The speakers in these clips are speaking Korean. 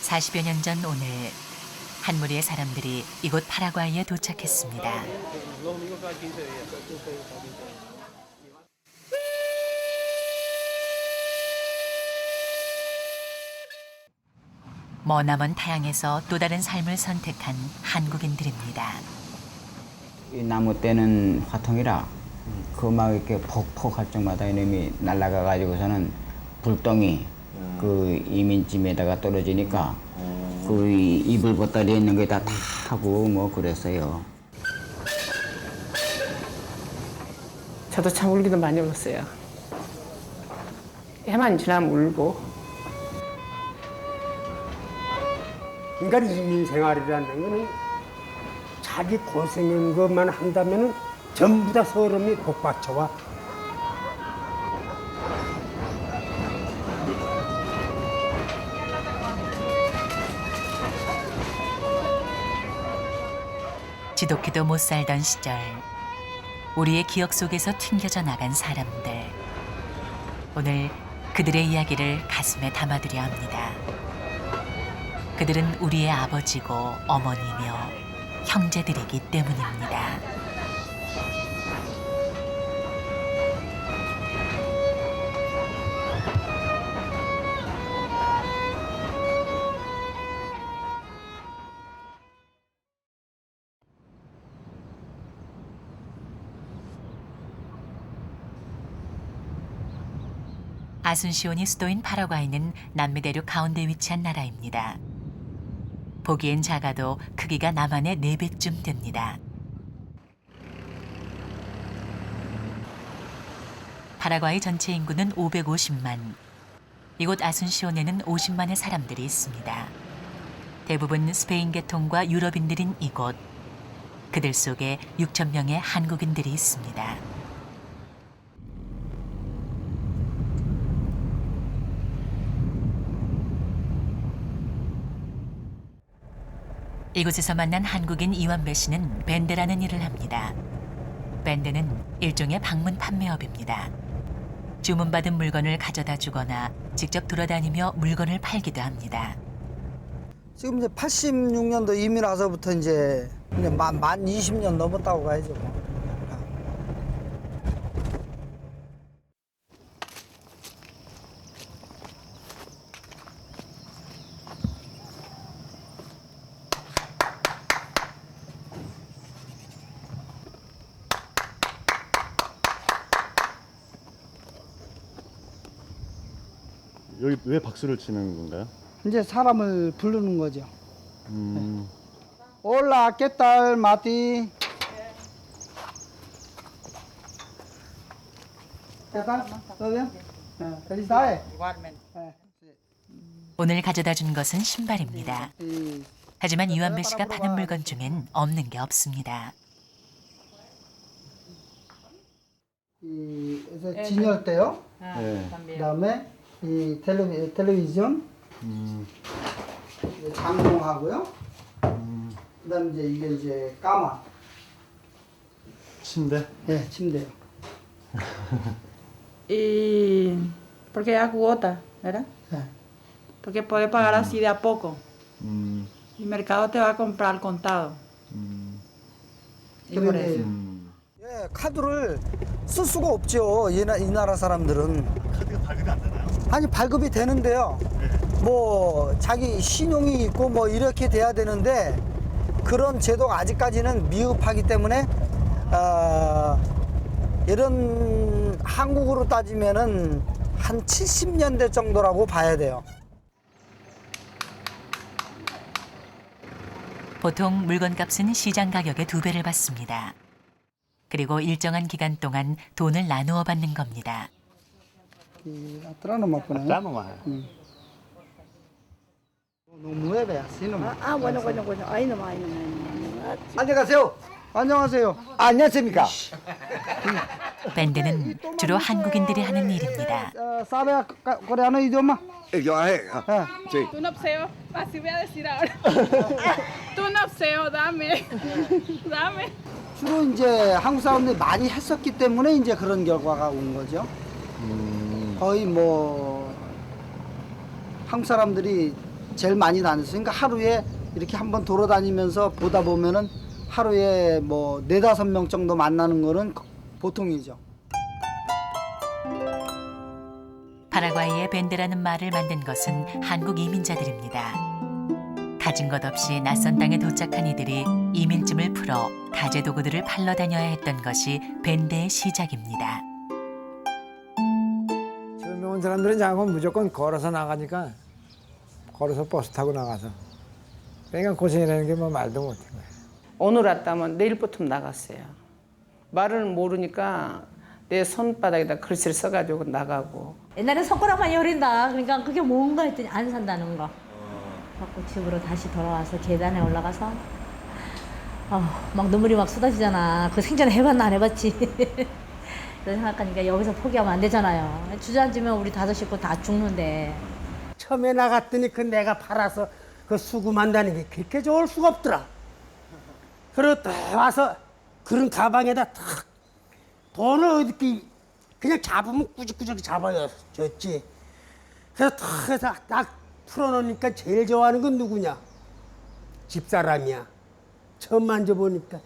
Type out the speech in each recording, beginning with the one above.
40여 년 전 오늘 한 무리의 사람들이 이곳 파라과이에 도착했습니다. 머나먼 타양에서 또 다른 삶을 선택한 한국인들입니다. 이 나무 떼는 화통이라 그 막 이렇게 퍽퍽 할 적마다 이놈이 날아가 가지고서는 불똥이 그 이민집에다가 떨어지니까 그 이불 보따리에 있는 게 다 타고 뭐 그랬어요. 저도 참 울기도 많이 울었어요. 해만 지나면 울고. 인간 이민 생활이라는 거는 자기 고생한 것만 한다면 전부 다 서름이 복받쳐와. 지독히도 못 살던 시절, 우리의 기억 속에서 튕겨져 나간 사람들. 오늘 그들의 이야기를 가슴에 담아두려 합니다. 그들은 우리의 아버지고 어머니며 형제들이기 때문입니다. 아순시온이 수도인 파라과이는 남미 대륙 가운데 위치한 나라입니다. 보기엔 작아도 크기가 남한의 4배쯤 됩니다. 파라과이 전체 인구는 550만. 이곳 아순시온에는 50만의 사람들이 있습니다. 대부분 스페인 계통과 유럽인들인 이곳. 그들 속에 6천 명의 한국인들이 있습니다. 이곳에서 만난 한국인 이완배 씨는 밴드라는 일을 합니다. 밴드는 일종의 방문 판매업입니다. 주문받은 물건을 가져다 주거나 직접 돌아다니며 물건을 팔기도 합니다. 지금 이제 86년도 이민 와서부터 이제 만 20년 넘었다고 가야죠. 뭐. 여기 왜 박수를 치는 건가요? 이제 사람을 부르는 거죠. 올라 깼달 마티. 깼달? 너요? 펠리사에. 오늘 가져다 준 것은 신발입니다. 하지만 이완배 씨가 파는 물건 중엔 없는 게 없습니다. 이 진열대요. 네. 그다음에 이 텔레비전. 장롱하고요. 그다음에 이제 이게 이제 까마. 침대? 예, 침대요. Y porque es a cuota, ¿verdad? 예. Porque puedes pagar así de a poco. 음, Y el mercado te va a comprar al contado. Y por 그런데 eso. 예, 카드를 쓸 수가 없죠. 이 나라 사람들은. 카드가 발급이 안 되나요? 아니 발급이 되는데요. 뭐 자기 신용이 있고 뭐 이렇게 돼야 되는데 그런 제도가 아직까지는 미흡하기 때문에 이런 한국으로 따지면은 한 70년대 정도라고 봐야 돼요. 보통 물건값은 시장 가격의 2배를 받습니다. 그리고 일정한 기간 동안 돈을 나누어 받는 겁니다. Atrás nomás poner. Atrás nomás. No mueve así nomás. bueno. Ahí nomás, ahí nomás. 안녕하세요. 안녕하세요. 안녕하십니까? 밴드는 주로 한국인들이 하는 일입니다. ¿Sabe coreano idioma? Yo, sí. Tú no obseo, así voy a decir ahora. Tú no obseo, dame. Dame. 주로 이제 한국 사람들이 많이 했었기 때문에 이제 그런 결과가 온 거죠. 거의 뭐 한국 사람들이 제일 많이 다녔어요. 그러니까 하루에 이렇게 한번 돌아다니면서 보다 보면은 하루에 뭐 4-5명 정도 만나는 거는 보통이죠. 파라과이의 밴데라는 말을 만든 것은 한국 이민자들입니다. 가진 것 없이 낯선 땅에 도착한 이들이 이민증을 풀어 가재 도구들을 팔러 다녀야 했던 것이 밴데의 시작입니다. 처음에 온 사람들은 장은 무조건 걸어서 나가니까 걸어서 버스 타고 나가서 그러니까 고생이라는 게 뭐 말도 못한 거예요. 오늘 왔다면 내일부터 나갔어요. 말을 모르니까 내 손바닥에다 글씨를 써가지고 나가고. 옛날에 손가락만 열린다. 그러니까 그게 뭔가 했더니 안 산다는 거. 그래서 집으로 다시 돌아와서 계단에 올라가서 막 눈물이 막 쏟아지잖아. 그 생전에 해봤나 안 해봤지. 그런 생각하니까 여기서 포기하면 안 되잖아요. 주저앉으면 우리 5 식구 다 죽는데. 처음에 나갔더니 그 내가 팔아서 그 수금한다는 게 그렇게 좋을 수가 없더라. 그러고 또 와서 그런 가방에다 탁 돈을 어떻게 그냥 잡으면 꾸적꾸적 잡아줬지. 그래서 탁 해서 딱 풀어놓으니까 제일 좋아하는 건 누구냐? 집사람이야. 처음 만져보니까.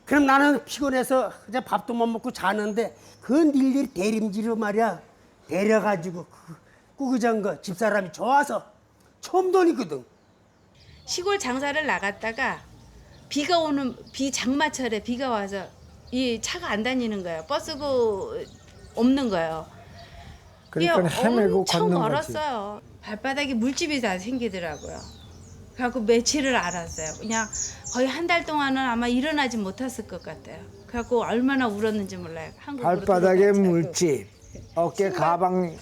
그럼 나는 피곤해서 그냥 밥도 못 먹고 자는데 그 일일이 대림지로 말이야 데려가지고 꾸그전 거 집사람이 좋아서 처음 돈이거든. 시골 장사를 나갔다가 비가 오는 장마철에 비가 와서 이 차가 안 다니는 거예요. 버스가 없는 거예요. 그러니까 헤매고 엄청 걷는 거지. 멀었어요. 발바닥에 물집이 다 생기더라고요. 그래갖고 며칠을 알았어요. 그냥 거의 한 달 동안은 아마 일어나지 못했을 것 같아요. 그래갖고 얼마나 울었는지 몰라요. 한국으로 발바닥에 들어갔죠. 물집, 어깨 가방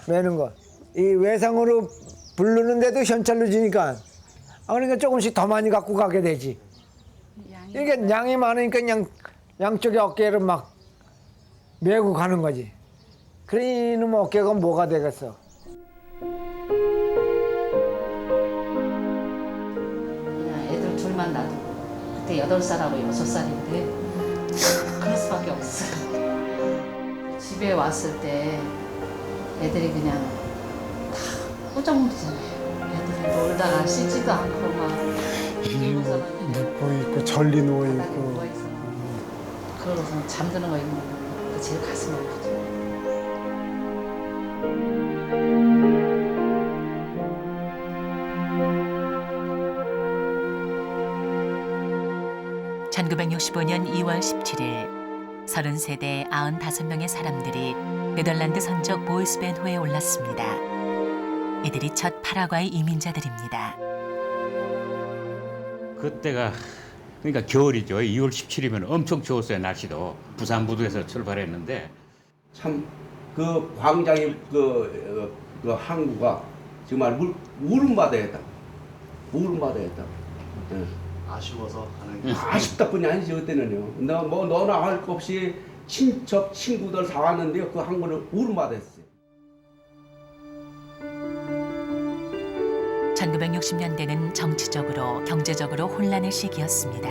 매는 거. 이 외상으로 부르는데도 현찰로 주니까 그러니까 조금씩 더 많이 갖고 가게 되지. 이게 양이 많으니까 양쪽에 어깨를 막 메고 가는 거지. 그래 이놈 어깨가 뭐가 되겠어. 그냥 애들 둘만 놔두고 그때 8살하고 6살인데 그럴 수밖에 없어요. 집에 왔을 때 애들이 그냥 다 꾸정무리잖아요. 애들이 놀다가 씻지도 않고 막 눕고 있고 전리 누워 있고. 그러고서 잠드는 거 있는 거 제일 가슴 아프죠. 1965년 2월 17일 30세대 95명의 사람들이 네덜란드 선적 보이스밴호에 올랐습니다. 이들이 첫 파라과이 이민자들입니다. 그때가 그러니까 겨울이죠. 2월 17일이면 엄청 추웠어요. 날씨도. 부산부두에서 출발했는데 참 그 광장이 그 항구가 정말 울음바다였다. 울음바다였다. 네. 아쉬워서 가는 게 아쉽다 뿐이 아니지 그때는요. 너나 할 것 없이 친척 친구들 다 왔는데요. 그 항구를 울음바다였어요. 1960년대는 정치적으로 경제적으로 혼란의 시기였습니다.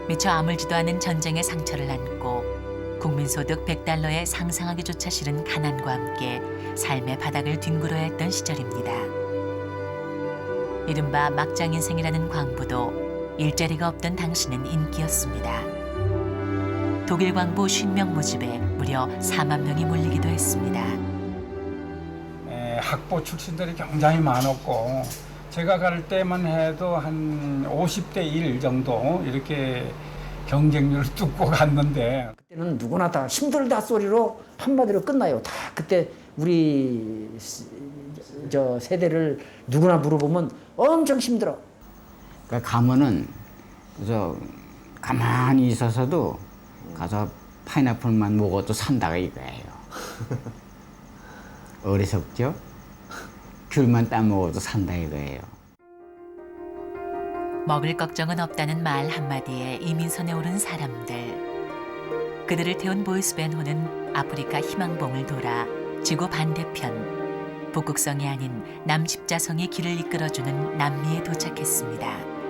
미처 아물지도 않은 전쟁의 상처를 안고 국민소득 $100에 상상하기조차 싫은 가난과 함께 삶의 바닥을 뒹굴어야 했던 시절입니다. 이른바 막장 인생이라는 광부도 일자리가 없던 당시는 인기였습니다. 독일 광부 50명 모집에 무려 4만 명이 몰리기도 했습니다. 학부 출신들이 굉장히 많았고 제가 갈 때만 해도 한 50대 1 정도 이렇게 경쟁률을 뚫고 갔는데 그때는 누구나 다 힘들다 소리로 한마디로 끝나요. 다 그때 우리 저 세대를 누구나 물어보면 엄청 힘들어. 그러니까 가면은 그래서 가만히 있어서도 가서 파인애플만 먹어도 산다가 이거예요. 어리석죠? 귤만 따먹어도 산다 이거예요. 먹을 걱정은 없다는 말 한마디에 이민선에 오른 사람들. 그들을 태운 보이스밴호는 아프리카 희망봉을 돌아 지구 반대편 북극성이 아닌 남십자성의 길을 이끌어주는 남미에 도착했습니다.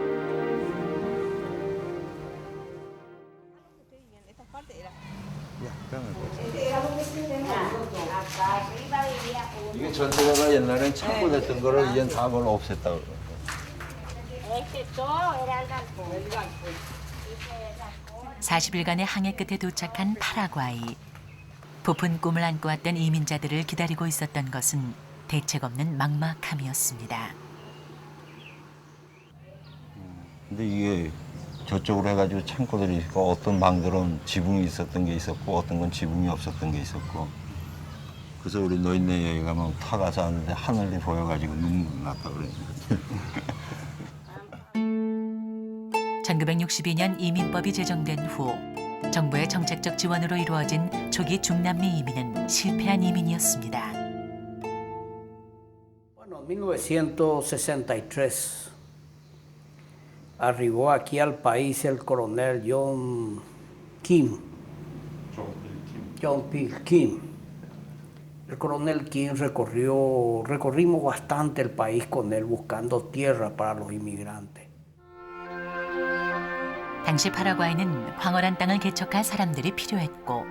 이게 전체가 옛날엔 창고 됐던 거를 이제 다 그걸 없앴다고 그러고. 40일간의 항해 끝에 도착한 파라과이. 부푼 꿈을 안고 왔던 이민자들을 기다리고 있었던 것은 대책 없는 막막함이었습니다. 근데 이게 저쪽으로 해가지고 창고들이 있고 어떤 방들은 지붕이 있었던 게 있었고 어떤 건 지붕이 없었던 게 있었고 그래서 우리 노인네 여기 가면 타가서 왔는데 하늘이 보여가지고 눈물 났다 그래. 1962년 이민법이 제정된 후 정부의 정책적 지원으로 이루어진 초기 중남미 이민은 실패한 이민이었습니다. Bueno, 1963 arribó aquí al país el coronel John P. Kim. El coronel Kim recorrimos bastante el país con él buscando tierra para los inmigrantes. 당시 파라과이는 황홀한 땅을 개척할 사람들이 필요했고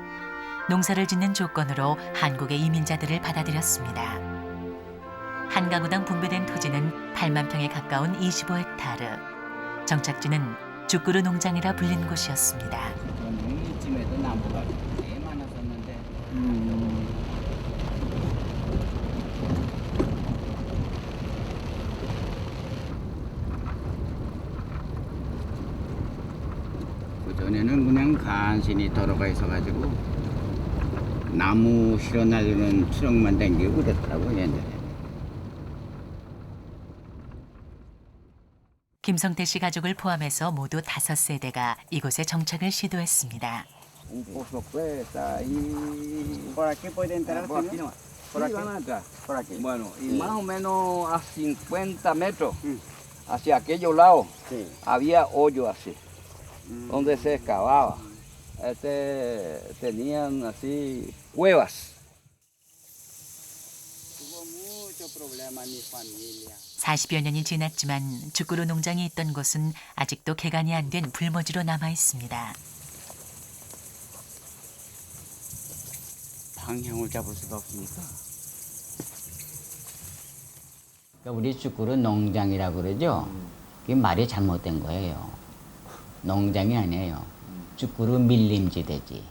농사를 짓는 조건으로 한국의 이민자들을 받아들였습니다. 한 가구당 분배된 토지는 8만 평에 가까운 25헥타르. 정착지는 주꾸르 농장이라 불린 곳이었습니다. 이쯤에도 나무가 꽤 많았었는데. 그 전에는 그냥 간신히 도로가 있어가지고 나무 실어날리는 트럭만 댕기고 그랬더라고 옛날에. 김성태 씨 가족을 포함해서 모두 5세대가 이곳에 정착을 시도했습니다. Un pozo cuesta y por aquí puede entrar por aquí no. Por aquí van a entrar, por aquí. Bueno, y más o menos a 50 metros hacia aquellos lados había hoyo así, donde se excavaba. Tenían así cuevas. Tuvo mucho problema mi familia. 40여 년이 지났지만 주꾸르 농장이 있던 곳은 아직도 개간이 안 된 불모지로 남아 있습니다. 방향을 잡을 수가 없으니까. 그러니까 우리 주꾸르 농장이라고 그러죠. 그게 말이 잘못된 거예요. 농장이 아니에요. 주꾸르 밀림지대지.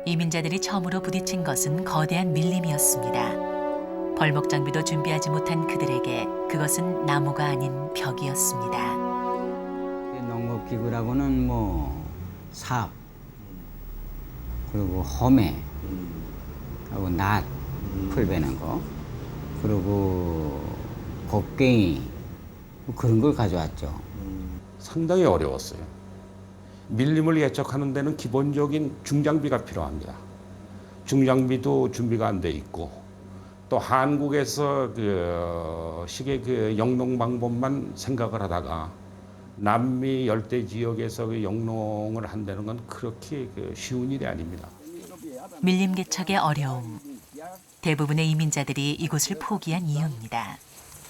이민자들이 처음으로 부딪힌 것은 거대한 밀림이었습니다. 벌목 장비도 준비하지 못한 그들에게 그것은 나무가 아닌 벽이었습니다. 농업기구라고는 뭐 삽, 그리고 허매, 하고 낫, 풀 베는 거, 그리고 곡괭이 뭐 그런 걸 가져왔죠. 상당히 어려웠어요. 밀림을 예측하는 데는 기본적인 중장비가 필요합니다. 중장비도 준비가 안 돼 있고 또 한국에서 그 식의 그 영농 방법만 생각을 하다가 남미 열대 지역에서 그 영농을 한다는 건 그렇게 쉬운 일이 아닙니다. 밀림 개척의 어려움. 대부분의 이민자들이 이곳을 포기한 이유입니다.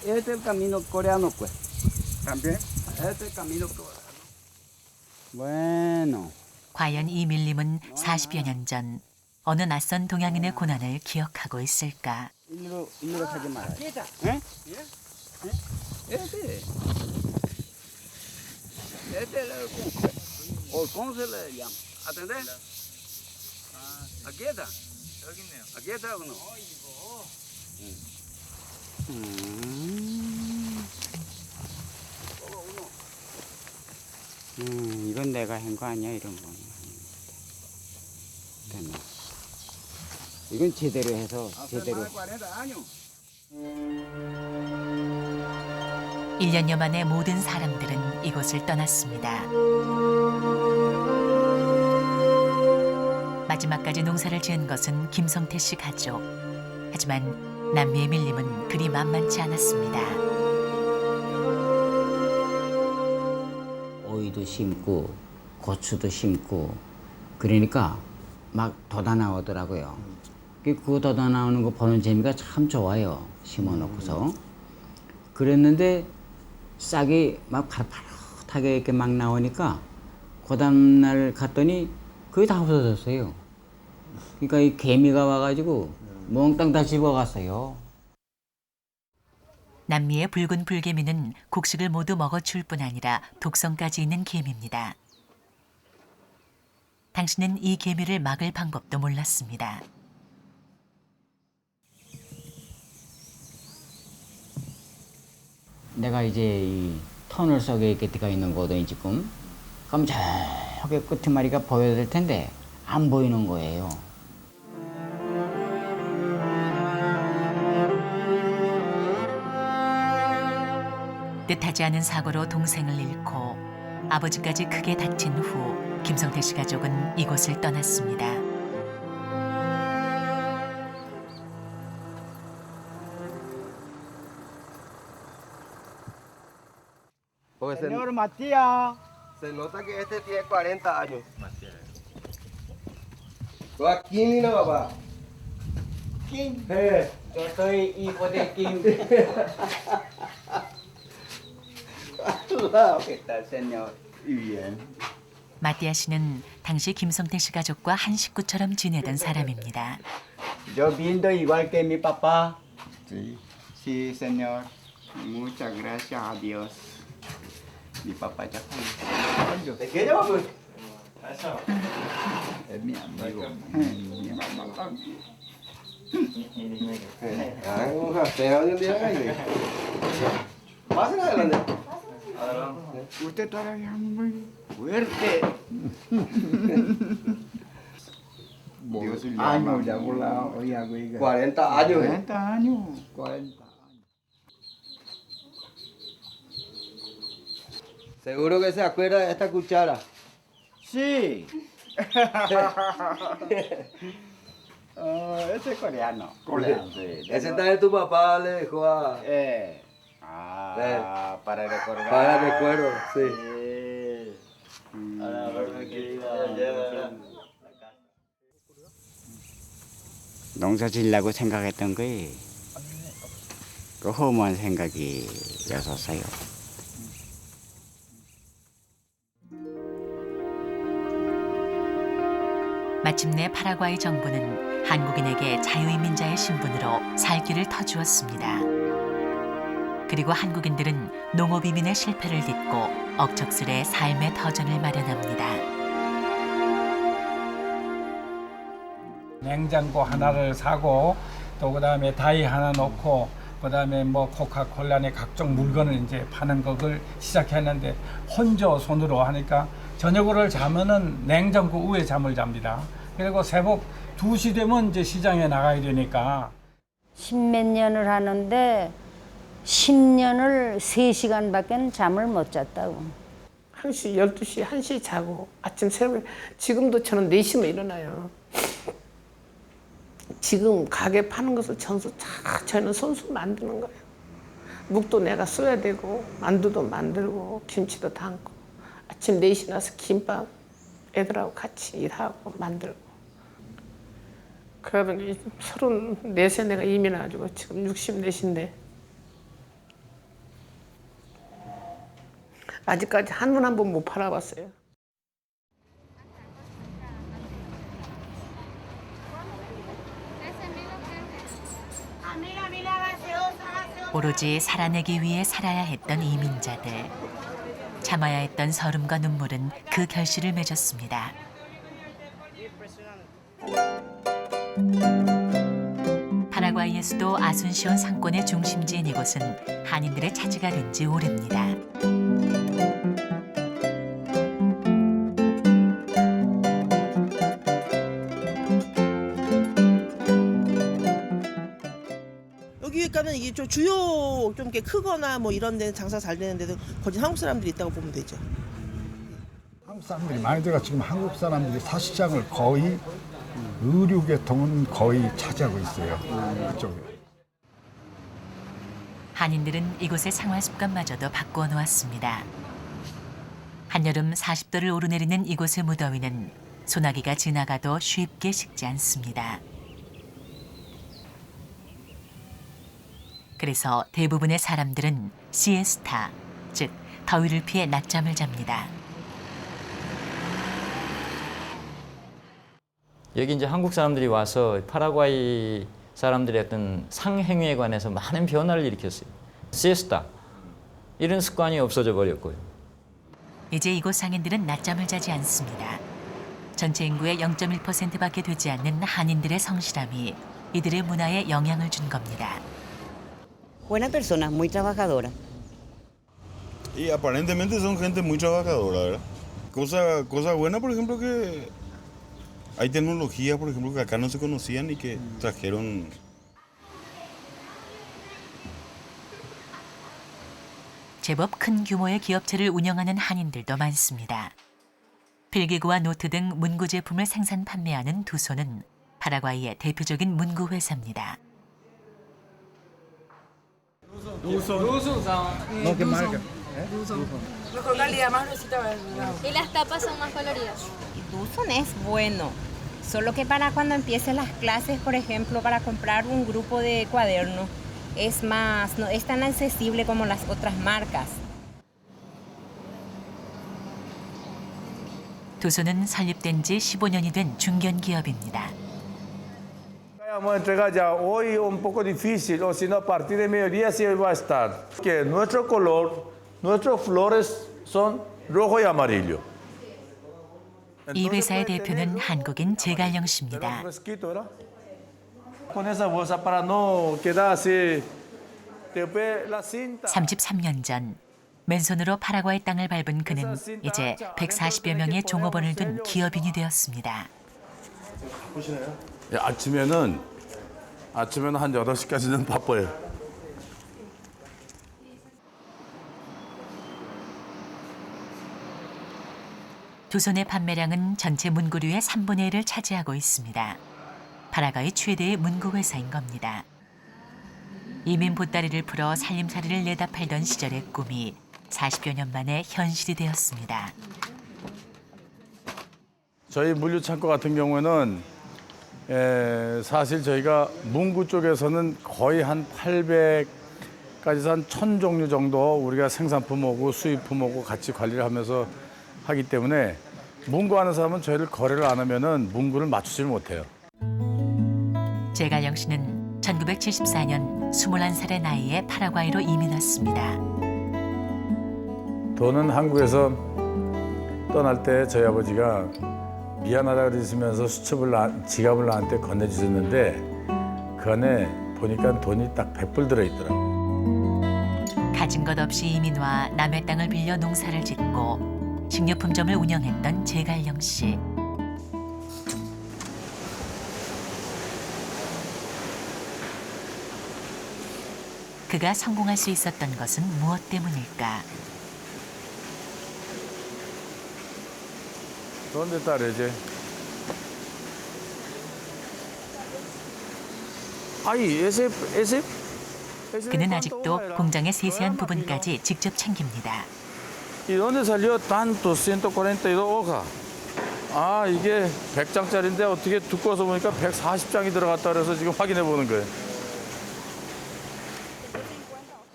Este es el camino coreano, pues. También. Este es el camino coreano. Bueno. 과연 이 밀림은 40여 년 전 어느 낯선 동양인의 고난을 기억하고 있을까? 일로 가지 말아요. ¿Eh? Este es el conce. O conce le llaman. ¿Atendés? Aquí está. Aquí está uno. 이건 내가 한 거 아니야 이런 거. 됐네. 이건 제대로 해서 제대로. 1년여 만에 모든 사람들은 이곳을 떠났습니다. 마지막까지 농사를 지은 것은 김성태 씨 가족. 하지만 남미의 밀림은 그리 만만치 않았습니다. 오이도 심고 고추도 심고 그러니까 막 돋아 나오더라고요. 그 돋아 나오는 거 보는 재미가 참 좋아요. 심어놓고서. 그랬는데 싹이 막 파릇파릇하게 이렇게 막 나오니까 그 다음날 갔더니 그게 다 없어졌어요. 그러니까 이 개미가 와가지고 몽땅 다 집어갔어요. 남미의 붉은 불개미는 곡식을 모두 먹어줄 뿐 아니라 독성까지 있는 개미입니다. 당신은 이 개미를 막을 방법도 몰랐습니다. 내가 이제 이 터널 속에 이렇게 들어가 있는 거거든요, 지금. 그럼 저기 끄트머리가 보여야 될 텐데 안 보이는 거예요. 뜻하지 않은 사고로 동생을 잃고 아버지까지 크게 다친 후 김성태 씨 가족은 이곳을 떠났습니다. Señor Matías. Se nota que este tiene 40 años. ¿Tú a quién vino, papá? ¿Quién? Eh. Yo soy hijo de Kim. ¿Qué tal, señor? Bien. 마티아 씨는 당시 김성태 씨 가족과 한 식구처럼 지내던 사람입니다. Yo viendo igual que mi papá. Sí. Sí, señor. Muchas gracias a Dios. Mi papá ya falleció. ¿De qué llama, pues? Es mi amigo. Mi mamá también. Un jafeo de un día ahí. Pasen adelante. Usted todavía es muy fuerte. Dios le ama. Ya por la olla, 40 años. 40 años. 40. Seguro que se acuerda de esta cuchara. Sí. Ese es coreano. Coreano, sí. Ese también tu papá le dejó a... para recordar. Para recuerdo, sí. 농사 지으려고 생각했던 게 그 허무한 생각이었었어요. 마침내 파라과이 정부는 한국인에게 자유이민자의 신분으로 살 길을 터주었습니다. 그리고 한국인들은 농업이민의 실패를 딛고 억척스레 삶의 터전을 마련합니다. 냉장고 하나를 사고 또 그다음에 다이 하나 놓고 그다음에 뭐 코카콜라의 각종 물건을 이제 파는 것을 시작했는데 혼자 손으로 하니까 저녁을 자면은 냉장고 위에 잠을 잡니다. 그리고 새벽 2시 되면 이제 시장에 나가야 되니까. 10몇 년을 하는데 10년을 3시간밖에 잠을 못 잤다고. 1시, 12시, 1시 자고 아침 새벽에 지금도 저는 4시면 일어나요. 지금 가게 파는 것을 저는 손수 만드는 거예요. 묵도 내가 써야 되고 만두도 만들고 김치도 담고 아침 4시 나서 김밥 애들하고 같이 일하고 만들고 그러더니 34세 내가 이민해가지고 지금 64인데 아직까지 한 번 한 번 못 팔아봤어요. 오로지 살아내기 위해 살아야 했던 이민자들. 참아야 했던 서름과 눈물은 그 결실을 맺었습니다. 파라과이에서도 아순시온 상권의 중심지인 이곳은 한인들의 차지가 된 지 오래입니다. 여기 가면 이게 좀 주요 좀 이렇게 크거나 뭐 이런 데는 장사 잘 되는 데도 거진 한국 사람들이 있다고 보면 되죠. 한국 사람들이 많이 들어가 지금 한국 사람들이 사시장을 거의 의류계통은 거의 차지하고 있어요. 그쪽에. 한인들은 이곳의 생활 습관마저도 바꾸어 놓았습니다. 한여름 40도를 오르내리는 이곳의 무더위는 소나기가 지나가도 쉽게 식지 않습니다. 그래서 대부분의 사람들은 시에스타, 즉 더위를 피해 낮잠을 잡니다. 여기 이제 한국 사람들이 와서 파라과이 사람들의 어떤 상행위에 관해서 많은 변화를 일으켰어요. 시에스타 이런 습관이 없어져 버렸고요. 이제 이곳 상인들은 낮잠을 자지 않습니다. 전체 인구의 0.1%밖에 되지 않는 한인들의 성실함이 이들의 문화에 영향을 준 겁니다. Buenas personas, muy trabajadoras. Y aparentemente son gente muy trabajadora, ¿verdad? Cosa buena, por ejemplo, que hay tecnología, por ejemplo, que acá no se conocían y que trajeron. 제법 큰 규모의 기업체를 운영하는 한인들도 많습니다. 필기구와 노트 등 문구 제품을 생산 판매하는 두소는 파라과이의 대표적인 문구 회사입니다. No, ¿qué marca? Mejor calidad, más gruesita. Y las tapas son más coloridas. Duzon es bueno, solo que para cuando empiecen las clases, por ejemplo, para comprar un grupo de cuadernos, es más, no es tan accesible como las otras marcas. 두소는 설립된 지 15년이 된 중견 기업입니다. Vamos a entregar ya hoy un poco difícil, o si no a partir de mediodía sí va a estar. Que nuestro color, nuestros flores son rojo y amarillo. 이 회사의 대표는 한국인 제갈영 씨입니다. Con esa bolsa para no quedar así. Después la cinta. 33년 전 맨손으로 파라과이 땅을 밟은 그는 이제 140여 명의 종업원을 둔 기업인이 되었습니다. 보시나요? 예, 아침에는 한 8시까지는 바빠요. 두손의 판매량은 전체 문구류의 3분의 1을 차지하고 있습니다. 파라과이 최대의 문구 회사인 겁니다. 이민 보따리를 풀어 살림살이를 내다 팔던 시절의 꿈이 40여 년 만에 현실이 되었습니다. 저희 물류 창고 같은 경우에는 사실 저희가 문구 쪽에서는 거의 한 800까지서 한 1000종류 정도 우리가 생산품하고 수입품하고 같이 관리를 하면서 하기 때문에 문구하는 사람은 저희를 거래를 안 하면은 문구를 맞추질 못해요. 제갈영 씨는 1974년 21살의 나이에 파라과이로 이민 왔습니다. 돈은 한국에서 떠날 때 저희 아버지가 미안하다 그러시면서 지갑을 나한테 건네주셨는데 그 안에 보니까 돈이 딱 100불 들어있더라고요. 가진 것 없이 이민 와 남의 땅을 빌려 농사를 짓고 식료품점을 운영했던 제갈영 씨. 그가 성공할 수 있었던 것은 무엇 때문일까? ¿Dónde está leche? 그는 아직도 공장의 세세한 부분까지 직접 챙깁니다. ¿Y dónde salió tanto 142 hojas? 아, 이게 100장짜리인데 어떻게 두꺼워서 보니까 140장이 들어갔다 그래서 지금 확인해 보는 거예요.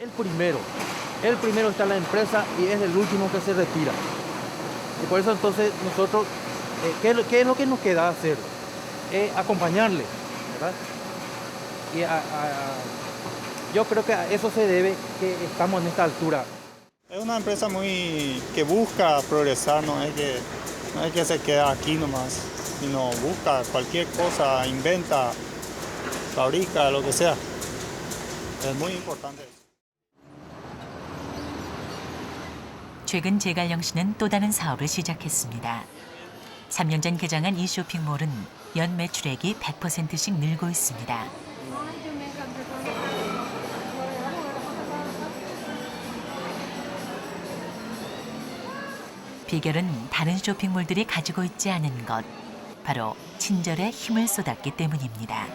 El primero está en la empresa y es el último que se retira. Y por eso entonces nosotros, ¿qué es lo que nos queda hacer? Acompañarle, ¿verdad? Y yo creo que a eso se debe que estamos en esta altura. Es una empresa que busca progresar, no es que se queda aquí nomás, sino busca cualquier cosa, inventa, fabrica, lo que sea. Es muy importante. 최근 제갈영 씨는 또 다른 사업을 시작했습니다. 3년 전 개장한 이 쇼핑몰은 연 매출액이 100%씩 늘고 있습니다. 비결은 다른 쇼핑몰들이 가지고 있지 않은 것, 바로 친절에 힘을 쏟았기 때문입니다.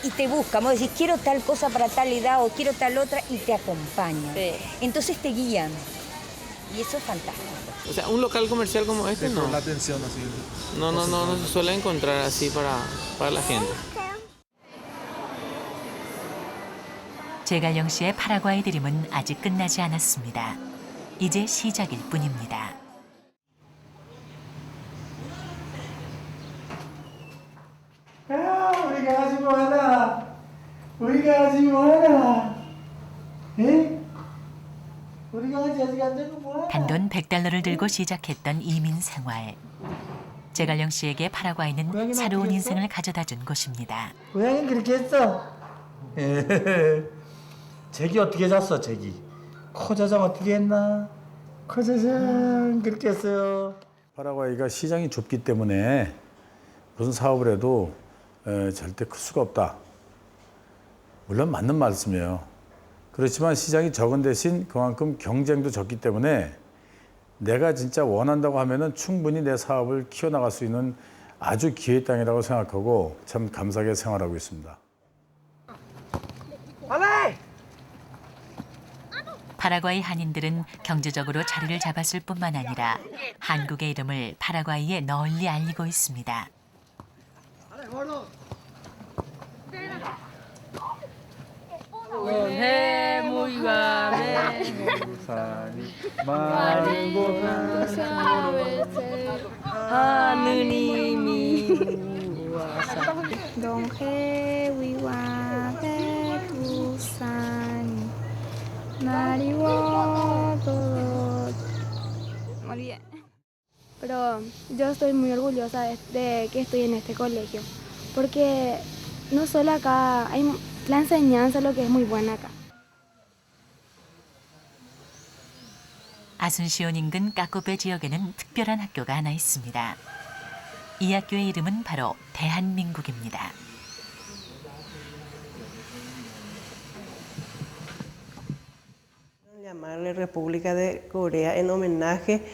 Y te busca, vos decís, quiero tal cosa para tal edad o quiero tal otra y te acompañan. Sí. Entonces te guían. Y eso es fantástico. O sea, un local comercial como este no. La atención así. No se suele encontrar así para la gente. 제갈영 씨의 파라과이 드림은 아직 끝나지 않았습니다. 이제 시작일 뿐입니다. 야, 우리 강아지 뭐하나? 우리 강아지 뭐하나? 에? 우리 강아지 아직 안 자고 뭐하나? 단돈 $100를 들고 시작했던 이민 생활. 제갈영 씨에게 파라과이는 새로운 인생을 가져다 준 곳입니다. 고양이는 그렇게 했어. 잭이 어떻게 잤어, 잭이? 코자장 어떻게 했나? 코자장 그렇게 했어요. 파라과이가 시장이 좁기 때문에 무슨 사업을 해도 절대 클 수가 없다. 물론 맞는 말씀이에요. 그렇지만 시장이 적은 대신 그만큼 경쟁도 적기 때문에 내가 진짜 원한다고 하면은 충분히 내 사업을 키워나갈 수 있는 아주 기회의 땅이라고 생각하고 참 감사하게 생활하고 있습니다. 파라과이 한인들은 경제적으로 자리를 잡았을 뿐만 아니라 한국의 이름을 파라과이에 널리 알리고 있습니다. Pero yo estoy muy orgullosa de que estoy en este colegio, porque no solo acá hay la enseñanza, lo que es muy buena acá. 아순시온 인근 까꾸베 지역에는 특별한 학교가 하나 있습니다. 이 학교의 이름은 바로 대한민국입니다. Llamarle República de Corea en homenaje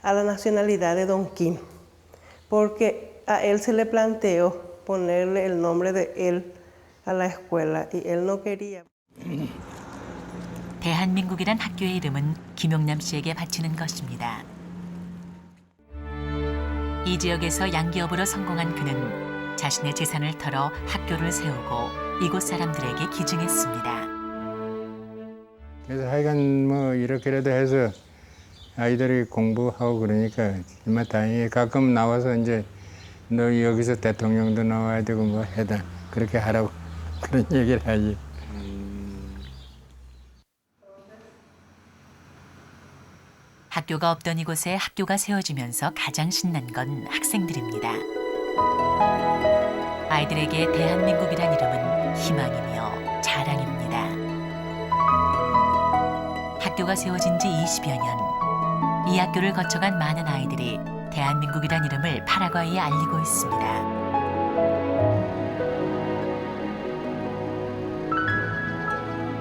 a la nacionalidad de Don Kim, porque a él se le planteó ponerle el nombre de él a la escuela y él no quería. 대한민국이란 학교의 이름은 김용남 씨에게 바치는 것입니다. 이 지역에서 양기업으로 성공한 그는 자신의 재산을 털어 학교를 세우고 이곳 사람들에게 기증했습니다. 그래서 하여간 뭐 이렇게라도 해서 아이들이 공부하고 그러니까 정말 다행히 가끔 나와서 이제 너 여기서 대통령도 나와야 되고 뭐 해다 그렇게 하라고 그런 얘기를 하지. 학교가 없던 이곳에 학교가 세워지면서 가장 신난 건 학생들입니다. 아이들에게 대한민국이란 이름은 희망이며 자랑입니다. 학교가 세워진 지 20여 년. 이 학교를 거쳐간 많은 아이들이 대한민국이란 이름을 파라과이에 알리고 있습니다.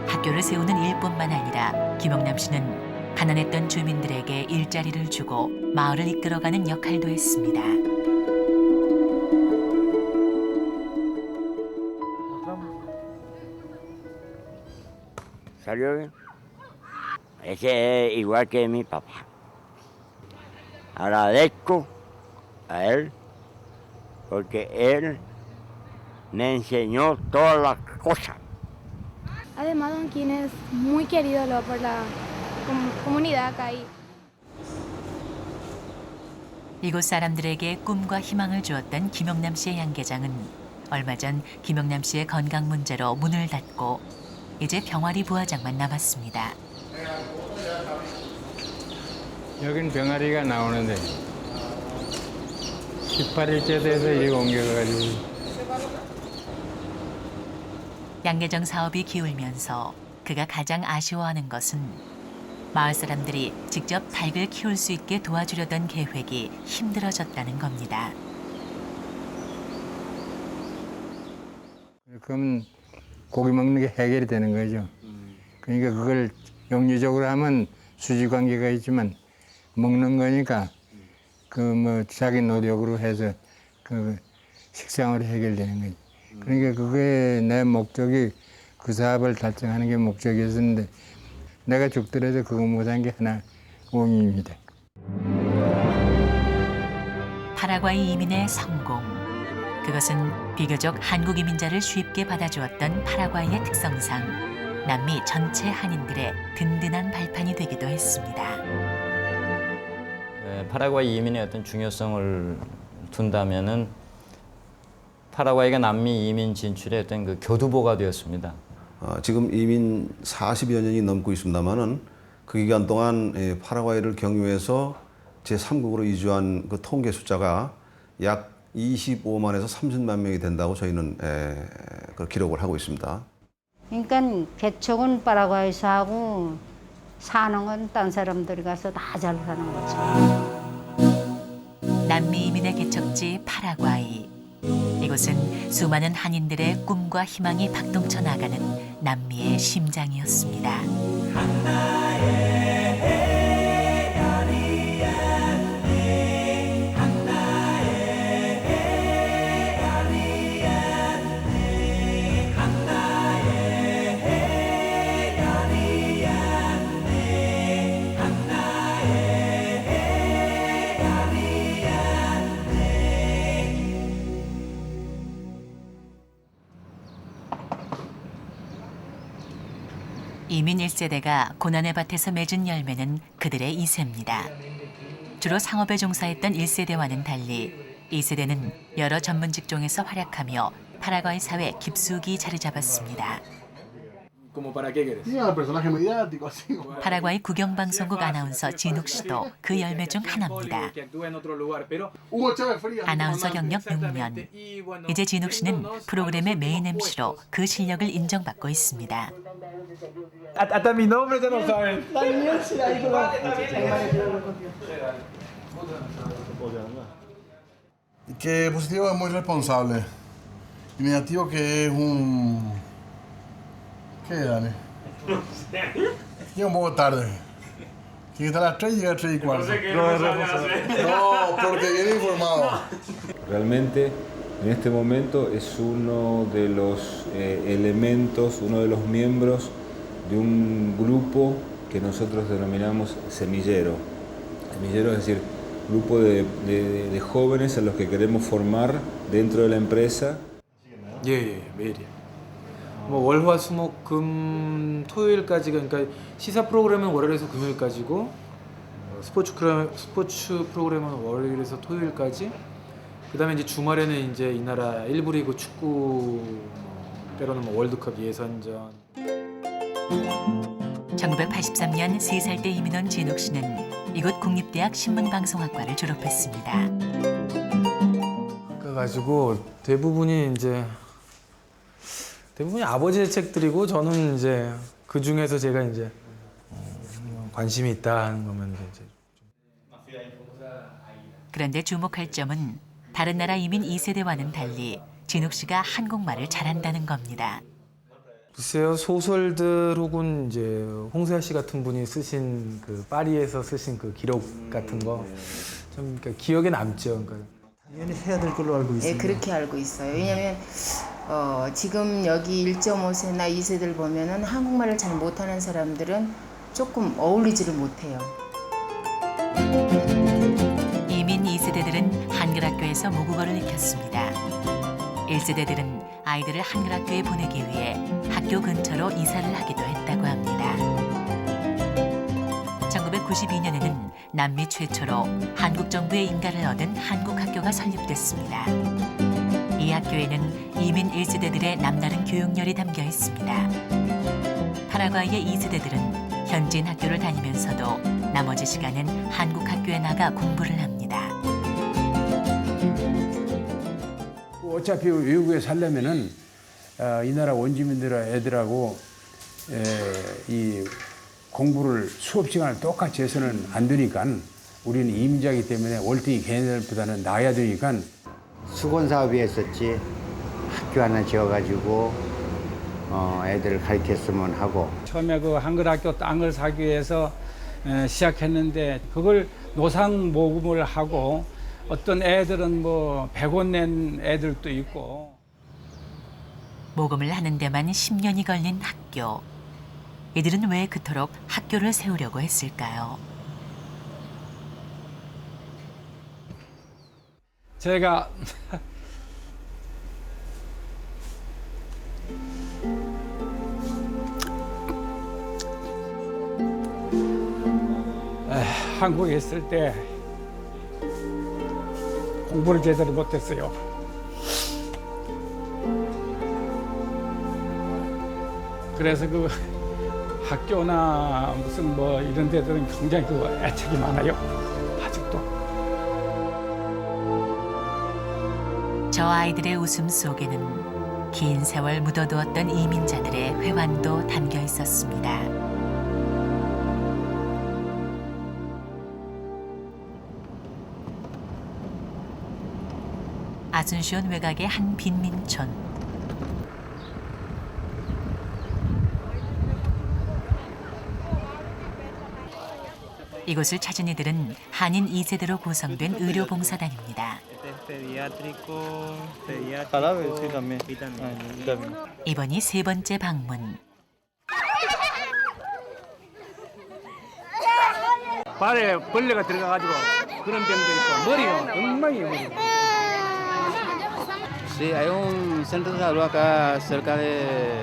학교를 세우는 일뿐만 아니라 김용남 씨는 가난했던 주민들에게 일자리를 주고 마을을 이끌어가는 역할도 했습니다. ¿Salió bien? Ese es igual que mi papá. Agradezco a él porque él me enseñó todas las cosas. Además, Don Kim es muy querido por la comunidad acá. 이곳 사람들에게 꿈과 희망을 주었던 김용남 씨의 양계장은 얼마 전 김용남 씨의 건강 문제로 문을 닫고 이제 병아리 부화장만 남았습니다. 여긴 병아리가 나오는데 18일째 돼서 이리 옮겨가지고. 양계장 사업이 기울면서 그가 가장 아쉬워하는 것은 마을 사람들이 직접 닭을 키울 수 있게 도와주려던 계획이 힘들어졌다는 겁니다. 그러면 고기 먹는 게 해결이 되는 거죠. 그러니까 그걸 영리적으로 하면 수지 관계가 있지만 먹는 거니까 그 뭐 자기 노력으로 해서 그 식상으로 해결되는 거지. 그러니까 그게 내 목적이 그 사업을 달성하는 게 목적이었는데 내가 죽더라도 그거 못한 게 하나 원인입니다. 파라과이 이민의 성공. 그것은 비교적 한국 이민자를 쉽게 받아주었던 파라과이의 특성상 남미 전체 한인들의 든든한 발판이 되기도 했습니다. 파라과이 이민의 어떤 중요성을 둔다면은 파라과이가 남미 이민 진출의 어떤 그 교두보가 되었습니다. 지금 이민 40여 년이 넘고 있습니다만은 그 기간 동안 파라과이를 경유해서 제3국으로 이주한 그 통계 숫자가 약 25만에서 30만 명이 된다고 저희는 그 기록을 하고 있습니다. 그러니까 개척은 파라과이에서 하고 사는 건 딴 사람들이 가서 다 잘 사는 거죠. 남미 이민의 개척지 파라과이. 이곳은 수많은 한인들의 꿈과 희망이 박동쳐 나가는 남미의 심장이었습니다. 이민 1세대가 고난의 밭에서 맺은 열매는 그들의 2세입니다. 주로 상업에 종사했던 1세대와는 달리 2세대는 여러 전문 직종에서 활약하며 파라과이 사회에 깊숙이 자리 잡았습니다. 파라과이 국영방송국 아나운서 진욱 씨도 그 열매 중 하나입니다. 아나운서 경력 6년. 이제 진욱 씨는 프로그램의 메인 MC로 그 실력을 인정받고 있습니다. Hasta mi nombre ya no saben. Que positivo es muy responsable. Y negativo que es un... ¿Qué, Dani? Llega un poco tarde. Tiene que estar a las 3 y llega a las 3:15. No, porque viene informado. Realmente en este momento es uno de los elementos, uno de los miembros de un grupo que nosotros denominamos semillero. Semillero es decir, grupo de jóvenes a los que queremos formar dentro de la empresa. 예, 매일이요. 뭐 월화수목금 토요일까지가 그러니까 시사 프로그램은 월요일에서 금요일까지고 스포츠 프로그램은 월요일에서 토요일까지. 그다음에 이제 주말에는 이제 이 나라 1부 리그 축구 때로는 뭐 월드컵 예선전. 1983년 3살 때 이민 온 진욱 씨는 이곳 국립대학 신문방송학과를 졸업했습니다. 그래가지고 대부분이 아버지의 책들이고 저는 이제 그 중에서 제가 이제 관심이 있다 하는 거면 이제. 그런데 주목할 점은 다른 나라 이민 2세대와는 달리 진욱 씨가 한국말을 잘한다는 겁니다. 글쎄요, 소설들 혹은 이제 홍세아 씨 같은 분이 쓰신 그 파리에서 쓰신 그 기록 같은 거 좀 그러니까 기억에 남죠. 그러니까. 당연히 해야 될 걸로 알고 있습니다. 네, 그렇게 알고 있어요. 왜냐하면 지금 여기 1.5세나 2세들 보면은 한국말을 잘 못하는 사람들은 조금 어울리지를 못해요. 이민 2세대들은 한글 학교에서 모국어를 익혔습니다. 1세대들은 아이들을 한글 학교에 보내기 위해 학교 근처로 이사를 하기도 했다고 합니다. 1992년에는 남미 최초로 한국 정부의 인가를 얻은 한국 학교가 설립됐습니다. 이 학교에는 이민 1세대들의 남다른 교육열이 담겨 있습니다. 파라과이의 2세대들은 현지인 학교를 다니면서도 나머지 시간은 한국 학교에 나가 공부를 합니다. 어차피 외국에 살려면은 이 나라 원주민들 애들하고 이 공부를 수업 시간을 똑같이 해서는 안 되니까 우리는 이민자이기 때문에 월등히 걔네들보다는 나아야 되니까 수건 사업이 했었지 학교 하나 지어가지고 애들을 가르쳤으면 하고 처음에 그 한글 학교 땅을 사기 위해서 시작했는데 그걸 노상 모금을 하고 어떤 애들은 뭐 100원 낸 애들도 있고. 모금을 하는 데만 10년이 걸린 학교. 이들은 왜 그토록 학교를 세우려고 했을까요? 제가 한국에 있을 때 공부를 제대로 못했어요. 그래서 그 학교나 무슨 뭐 이런 데들은 굉장히 그 애착이 많아요. 아직도. 저 아이들의 웃음 속에는 긴 세월 묻어두었던 이민자들의 회환도 담겨 있었습니다. 아순시온 외곽의 한 빈민촌. 이곳을 찾은 이들은 한인 2세대로 구성된 의료봉사단입니다. 이번이 세 번째 방문. 발에 벌레가 들어가가지고 그런 병도 있고 머리가 엉망이에요. Sí, hay un centro de salud acá cerca de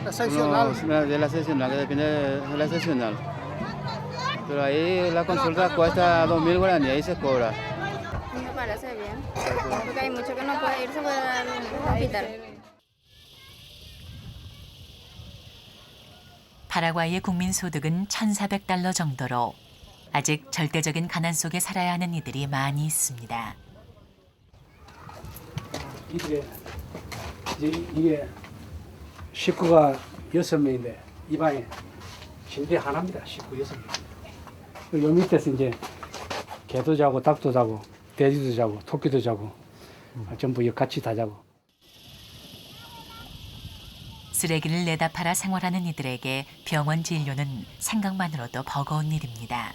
la seccional. De la seccional, que depende de la seccional. Pero ahí la consulta cuesta 2.000 guaraníes, ahí se cobra. Me parece bien, porque hay mucho que no puede irse para el hospital. 파라과이의 국민 소득은 1,400달러 정도로 아직 절대적인 가난 속에 살아야 하는 이들이 많이 있습니다. 이게 식구가 6명인데 이 방에 침대 하나입니다. 식구 6명. 요 밑에서 이제 개도 자고 닭도 자고 돼지도 자고 토끼도 자고 전부 같이 다 자고. 쓰레기를 내다 팔아 생활하는 이들에게 병원 진료는 생각만으로도 버거운 일입니다.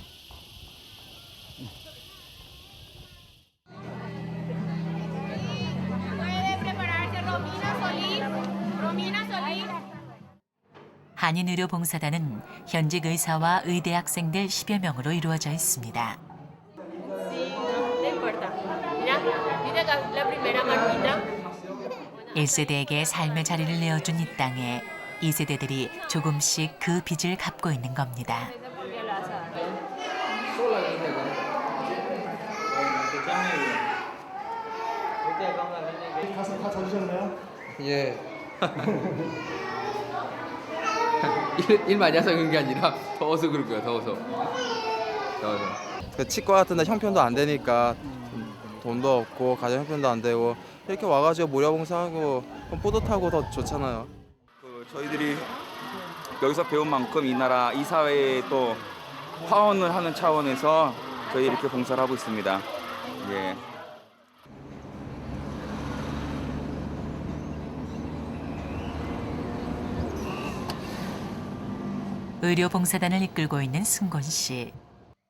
한인의료봉사단은 현직 의사와 의대 학생들 10여 명으로 이루어져 있습니다. 1세대에게 삶의 자리를 내어준 이 땅에 2세대들이 조금씩 그 빚을 갚고 있는 겁니다. 가서 다 젖으셨나요? 예. 일 많이 해서 그런 게 아니라 더워서 그런 거야. 더워서. 그 치과 같은 데 형편도 안 되니까 돈도 없고 가정 형편도 안 되고 이렇게 와가지고 무료봉사하고 뿌듯하고 더 좋잖아요. 저희들이 여기서 배운 만큼 이 나라 이 사회에 또 화원을 하는 차원에서 저희 이렇게 봉사를 하고 있습니다. 예. 의료봉사단을 이끌고 있는 승곤 씨.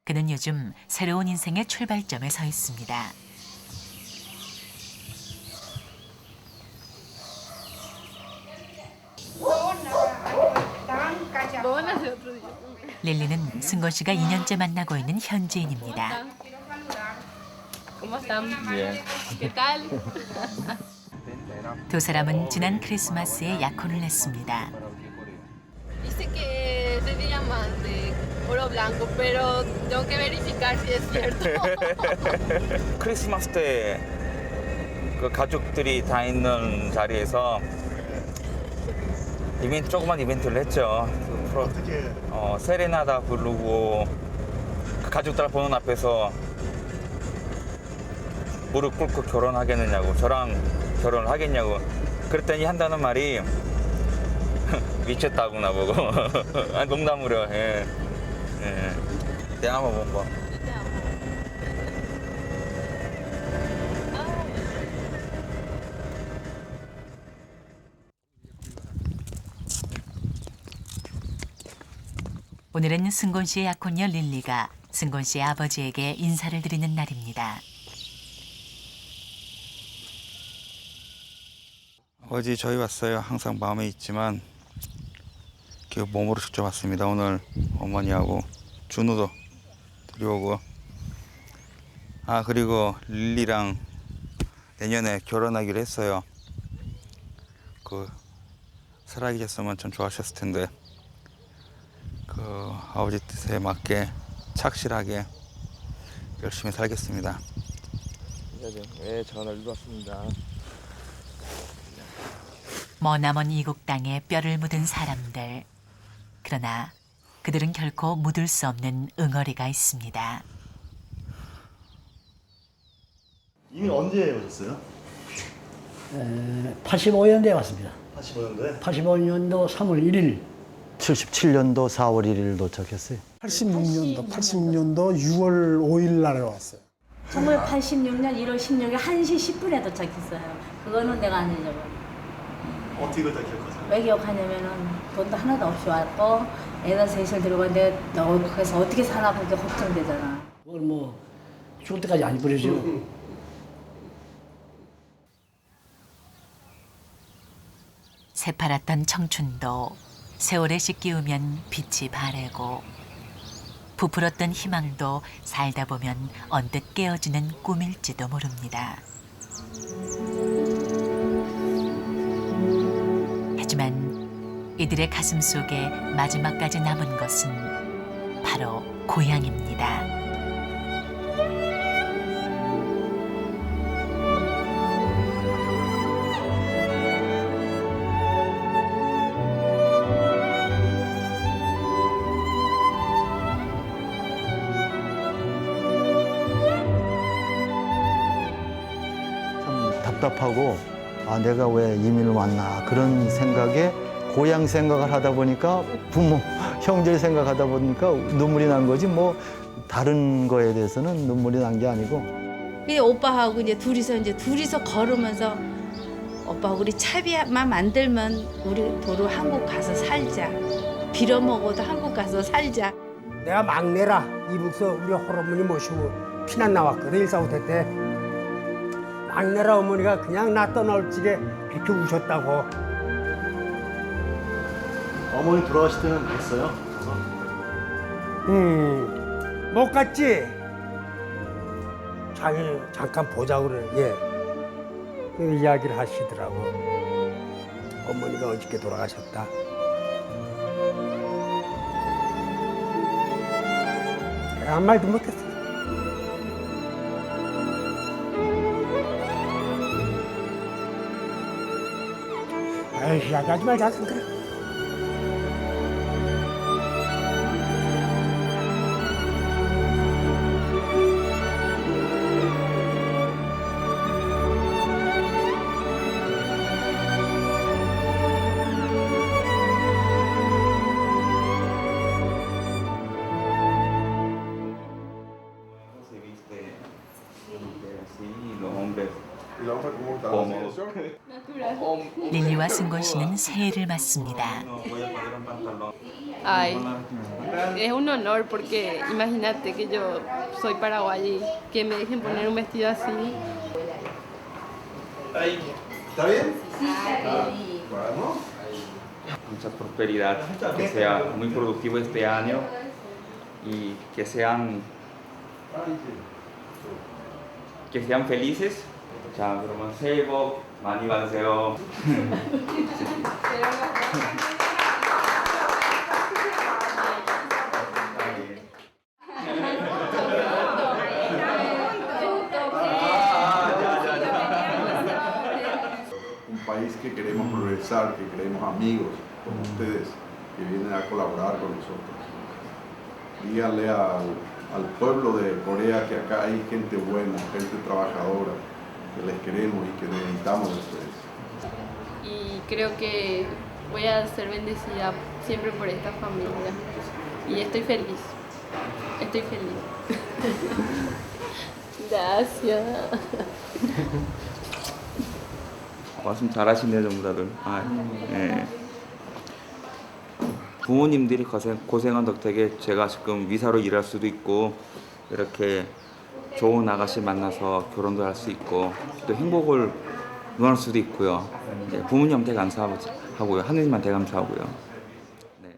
그는 요즘 새로운 인생의 출발점에 서 있습니다. 릴리는 승곤 씨가 2년째 만나고 있는 현지인입니다. 두 사람은 지난 크리스마스에 약혼을 했습니다. Dice que es de diamante, oro blanco, pero tengo que verificar si es cierto. 크리스마스 때 그 가족들이 다 있는 자리에서 조그만 이벤트를 했죠. 어떻게? 세레나다 부르고 그 가족들 보는 앞에서 무릎 꿇고 결혼하겠느냐고, 저랑 결혼을 하겠냐고 그랬더니 한다는 말이 미쳤다고 나보고. 아, 농담으로. 예. 예. Te amo, bomba. 오늘은 승곤 씨의 약혼녀 릴리가 승곤 씨의 아버지에게 인사를 드리는 날입니다. 아버지 저희 왔어요. 항상 마음에 있지만 그 몸으로 직접 왔습니다. 오늘 어머니하고 준우도 데려오고, 아 그리고 릴리랑 내년에 결혼하기로 했어요. 그 살아계셨으면 참 좋아하셨을 텐데 그 아버지 뜻에 맞게 착실하게 열심히 살겠습니다. 네, 전화를 왔습니다. 머나먼 이국 땅에 뼈를 묻은 사람들. 그러나 그들은 결코 묻을 수 없는 응어리가 있습니다. 이민 언제 오셨어요? 85년도에 왔습니다. 85년도에? 85년도 3월 1일. 77년도 4월 1일 도착했어요. 86년도 6월 5일 날에 왔어요. 1986년 1월 16일 1시 10분에 도착했어요. 그거는 내가 안 잊어버려. 어떻게 그걸 다 기억하세요? 왜 기억하냐면은 돈도 하나도 없이 왔고 애들 셋을 들고 왔는데 너 거기서 어떻게 사나 그게 걱정되잖아. 그걸 뭐 죽을 때까지 안 잊어버리죠. 새파랗던 청춘도 세월에 씻기우면 빛이 바래고 부풀었던 희망도 살다 보면 언뜻 깨어지는 꿈일지도 모릅니다. 하지만 이들의 가슴 속에 마지막까지 남은 것은 바로 고향입니다. 답답하고 아 내가 왜 이민을 왔나 그런 생각에 고향 생각을 하다 보니까 부모 형제를 생각하다 보니까 눈물이 난 거지 뭐 다른 거에 대해서는 눈물이 난 게 아니고. 근데 오빠하고 이제 둘이서 걸으면서 오빠 우리 차비만 만들면 우리 도로 한국 가서 살자. 빌어먹어도 한국 가서 살자. 내가 막내라 이북서 우리 할아버지 모시고 피난 나왔거든 145대 때. 막내라 어머니가 그냥 나 떠나올 적에 그렇게 우셨다고. 어머니 돌아가실 때는 됐어요? 못 갔지. 자기 잠깐 보자고 그래. 예. 그 이야기를 하시더라고. 어머니가 어저께 돌아가셨다. 내가 아무 말도 못했어. 아이, 이야기하지 말자. 그래. 릴리와 승곤 씨는 새해를 맞습니다. Ay, es un honor porque imagínate que yo soy paraguaya y que me dejen poner un vestido así. ¿Está bien? Mucha prosperidad, que sea muy productivo este año y que sean felices. 자, 그러면 새해 복 많이 받으세요. Un país que queremos progresar, que queremos amigos como ustedes que vienen a colaborar con nosotros. Díganle al pueblo de Corea que acá hay gente buena, gente trabajadora, que les queremos y que necesitamos de ustedes. Y creo que voy a ser bendecida siempre por esta familia. Y estoy feliz. Estoy feliz. Gracias. 말씀 잘하시네요, 전부 다들. 예. 부모님들이 고생한 덕택에 제가 지금 위사로 일할 수도 있고 이렇게 좋은 아가씨 만나서 결혼도 할 수 있고 또 행복을 누릴 수도 있고요. 예, 부모님한테 감사하고요. 하느님한테 감사하고요. 네.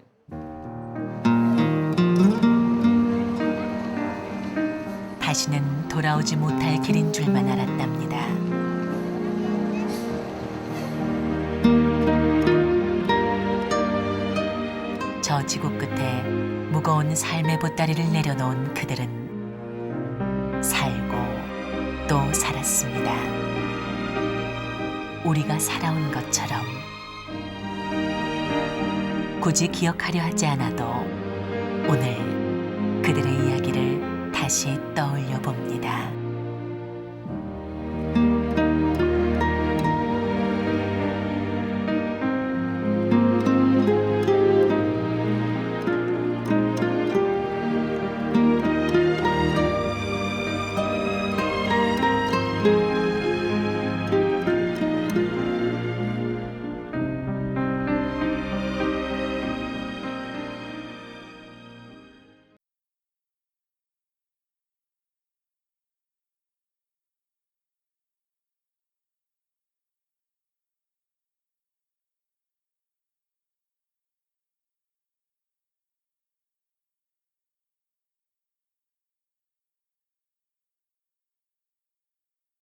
다시는 돌아오지 못할 길인 줄만 알았답니다. 저 지구 끝에 무거운 삶의 보따리를 내려놓은 그들은 살고 또 살았습니다. 우리가 살아온 것처럼 굳이 기억하려 하지 않아도 오늘 그들의 이야기를 다시 떠올려 봅니다.